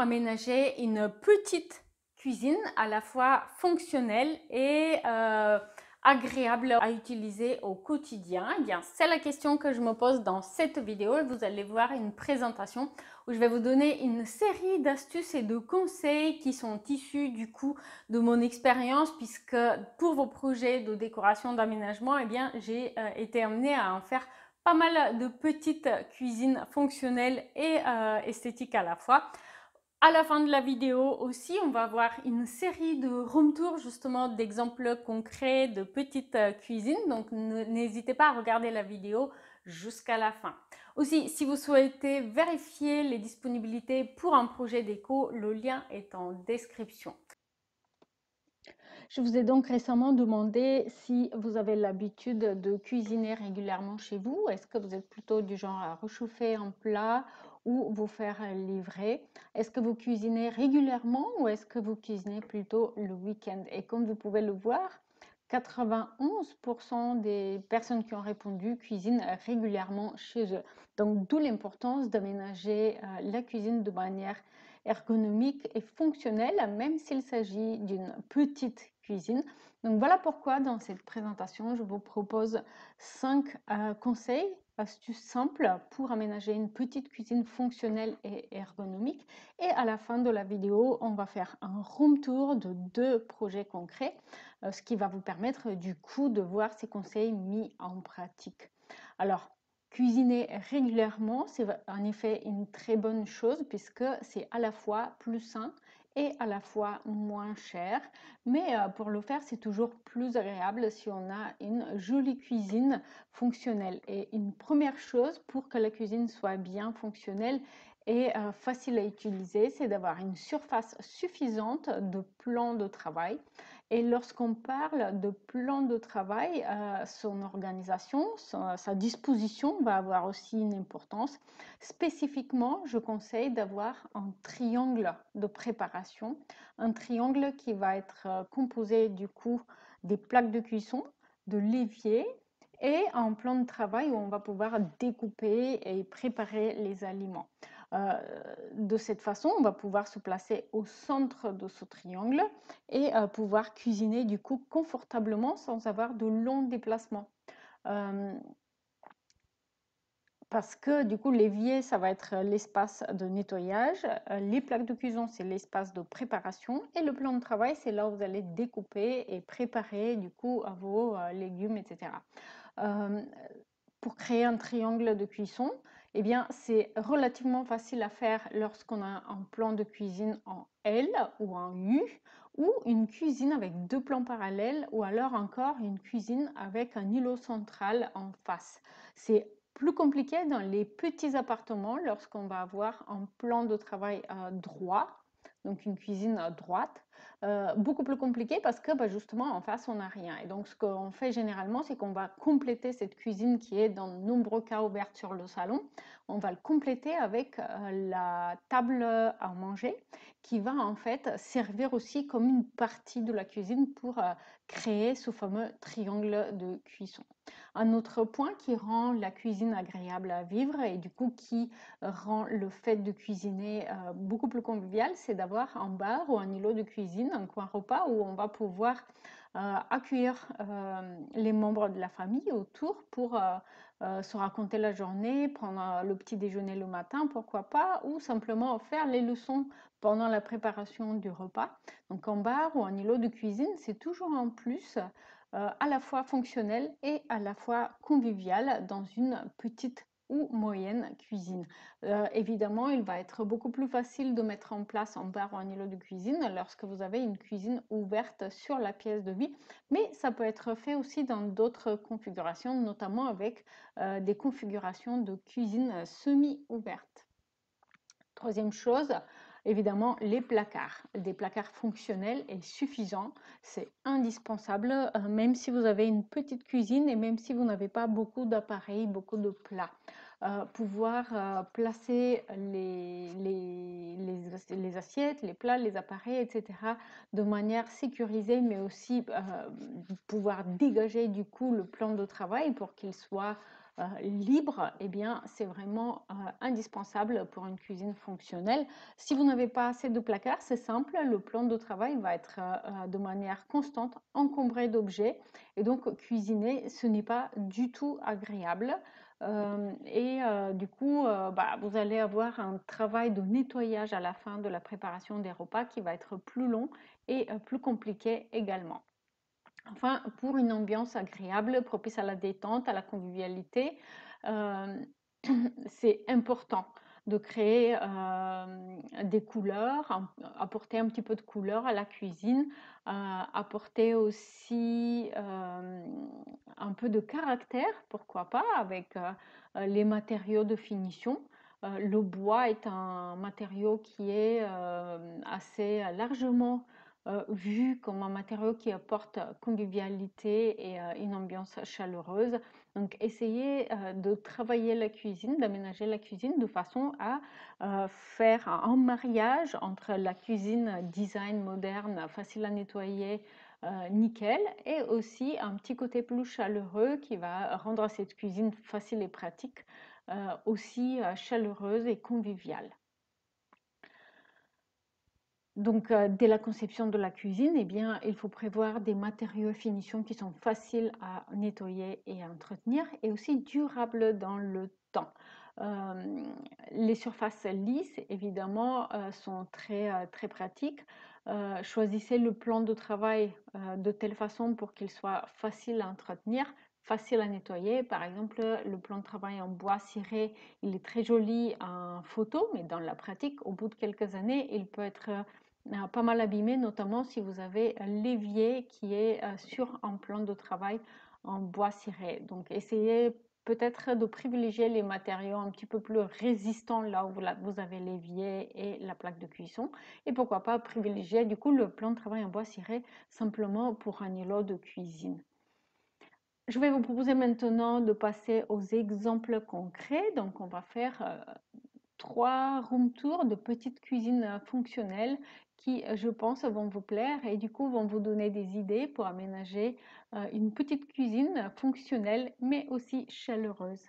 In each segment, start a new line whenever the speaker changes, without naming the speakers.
aménager une petite cuisine à la fois fonctionnelle et agréable à utiliser au quotidien? Eh bien, c'est la question que je me pose dans cette vidéo et vous allez voir une présentation où je vais vous donner une série d'astuces et de conseils qui sont issus du coup de mon expérience, puisque pour vos projets de décoration, d'aménagement, eh bien, j'ai été amenée à en faire pas mal de petites cuisines fonctionnelles et esthétiques à la fois. À la fin de la vidéo aussi, on va voir une série de room tours, justement d'exemples concrets de petites cuisines. Donc n'hésitez pas à regarder la vidéo jusqu'à la fin. Aussi, si vous souhaitez vérifier les disponibilités pour un projet déco, le lien est en description. Je vous ai donc récemment demandé si vous avez l'habitude de cuisiner régulièrement chez vous. Est-ce que vous êtes plutôt du genre à réchauffer un plat ou vous faire livrer? Est-ce que vous cuisinez régulièrement ou est-ce que vous cuisinez plutôt le week-end? Et comme vous pouvez le voir, 91% des personnes qui ont répondu cuisinent régulièrement chez eux. Donc, d'où l'importance d'aménager la cuisine de manière ergonomique et fonctionnelle, même s'il s'agit d'une petite cuisine. Donc voilà pourquoi dans cette présentation, je vous propose 5 conseils, astuces simples pour aménager une petite cuisine fonctionnelle et ergonomique. Et à la fin de la vidéo, on va faire un room tour de 2 projets concrets, ce qui va vous permettre du coup de voir ces conseils mis en pratique. Alors, cuisiner régulièrement, c'est en effet une très bonne chose puisque c'est à la fois plus sain et à la fois moins cher. Mais pour le faire, c'est toujours plus agréable si on a une jolie cuisine fonctionnelle. Et une première chose pour que la cuisine soit bien fonctionnelle et facile à utiliser, c'est d'avoir une surface suffisante de plan de travail. Et lorsqu'on parle de plan de travail, son organisation, sa disposition va avoir aussi une importance. Spécifiquement, je conseille d'avoir un triangle de préparation, un triangle qui va être composé du coup des plaques de cuisson, de l'évier et un plan de travail où on va pouvoir découper et préparer les aliments. De cette façon, on va pouvoir se placer au centre de ce triangle et pouvoir cuisiner du coup confortablement sans avoir de longs déplacements. Parce que du coup, l'évier, ça va être l'espace de nettoyage, les plaques de cuisson, c'est l'espace de préparation et le plan de travail, c'est là où vous allez découper et préparer du coup vos légumes, etc. Pour créer un triangle de cuisson, eh bien, c'est relativement facile à faire lorsqu'on a un plan de cuisine en L ou en U, ou une cuisine avec 2 plans parallèles, ou alors encore une cuisine avec un îlot central en face. C'est plus compliqué dans les petits appartements lorsqu'on va avoir un plan de travail droit, donc une cuisine droite. Beaucoup plus compliqué parce que justement en face on n'a rien. Et donc ce qu'on fait généralement, c'est qu'on va compléter cette cuisine qui est dans de nombreux cas ouverte sur le salon. On va le compléter avec la table à manger qui va en fait servir aussi comme une partie de la cuisine pour créer ce fameux triangle de cuisson. Un autre point qui rend la cuisine agréable à vivre et du coup qui rend le fait de cuisiner beaucoup plus convivial, c'est d'avoir un bar ou un îlot de cuisine, un coin repas où on va pouvoir accueillir les membres de la famille autour pour se raconter la journée, prendre le petit déjeuner le matin, pourquoi pas, ou simplement faire les leçons pendant la préparation du repas. Donc un bar ou un îlot de cuisine, c'est toujours un plus à la fois fonctionnel et à la fois convivial dans une petite ou moyenne cuisine. Évidemment, il va être beaucoup plus facile de mettre en place un bar ou un îlot de cuisine lorsque vous avez une cuisine ouverte sur la pièce de vie, mais ça peut être fait aussi dans d'autres configurations, notamment avec des configurations de cuisine semi-ouverte. Troisième chose, évidemment, les placards. Des placards fonctionnels et suffisants, c'est indispensable, même si vous avez une petite cuisine et même si vous n'avez pas beaucoup d'appareils, beaucoup de plats. Pouvoir placer les assiettes, les plats, les appareils, etc. de manière sécurisée, mais aussi pouvoir dégager du coup le plan de travail pour qu'il soit libre, eh bien, c'est vraiment indispensable pour une cuisine fonctionnelle. Si vous n'avez pas assez de placards, c'est simple, le plan de travail va être de manière constante encombré d'objets et donc cuisiner, ce n'est pas du tout agréable. Du coup, vous allez avoir un travail de nettoyage à la fin de la préparation des repas qui va être plus long et plus compliqué également. Enfin, pour une ambiance agréable, propice à la détente, à la convivialité, euh, c'est important de créer des couleurs, apporter un petit peu de couleur à la cuisine, apporter aussi un peu de caractère, pourquoi pas, avec les matériaux de finition. Le bois est un matériau qui est assez largement vu comme un matériau qui apporte convivialité et une ambiance chaleureuse. Donc, essayez de travailler la cuisine, d'aménager la cuisine de façon à faire un mariage entre la cuisine design moderne, facile à nettoyer, nickel, et aussi un petit côté plus chaleureux qui va rendre cette cuisine facile et pratique, aussi chaleureuse et conviviale. Donc, dès la conception de la cuisine, eh bien, il faut prévoir des matériaux et finitions qui sont faciles à nettoyer et à entretenir et aussi durables dans le temps. Les surfaces lisses, évidemment, sont très pratiques. Choisissez le plan de travail de telle façon pour qu'il soit facile à entretenir, facile à nettoyer. Par exemple, le plan de travail en bois ciré, il est très joli en photo, mais dans la pratique, au bout de quelques années, il peut être pas mal abîmé, notamment si vous avez l'évier qui est sur un plan de travail en bois ciré. Donc, essayez peut-être de privilégier les matériaux un petit peu plus résistants là où vous avez l'évier et la plaque de cuisson. Et pourquoi pas privilégier du coup le plan de travail en bois ciré simplement pour un îlot de cuisine. Je vais vous proposer maintenant de passer aux exemples concrets. Donc, on va faire 3 room tours de petites cuisines fonctionnelles qui, je pense, vont vous plaire et du coup vont vous donner des idées pour aménager une petite cuisine fonctionnelle mais aussi chaleureuse.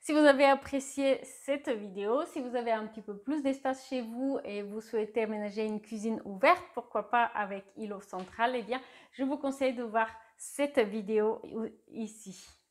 Si vous avez apprécié cette vidéo, si vous avez un petit peu plus d'espace chez vous et vous souhaitez aménager une cuisine ouverte, pourquoi pas avec îlot central, eh bien, je vous conseille de voir cette vidéo ici.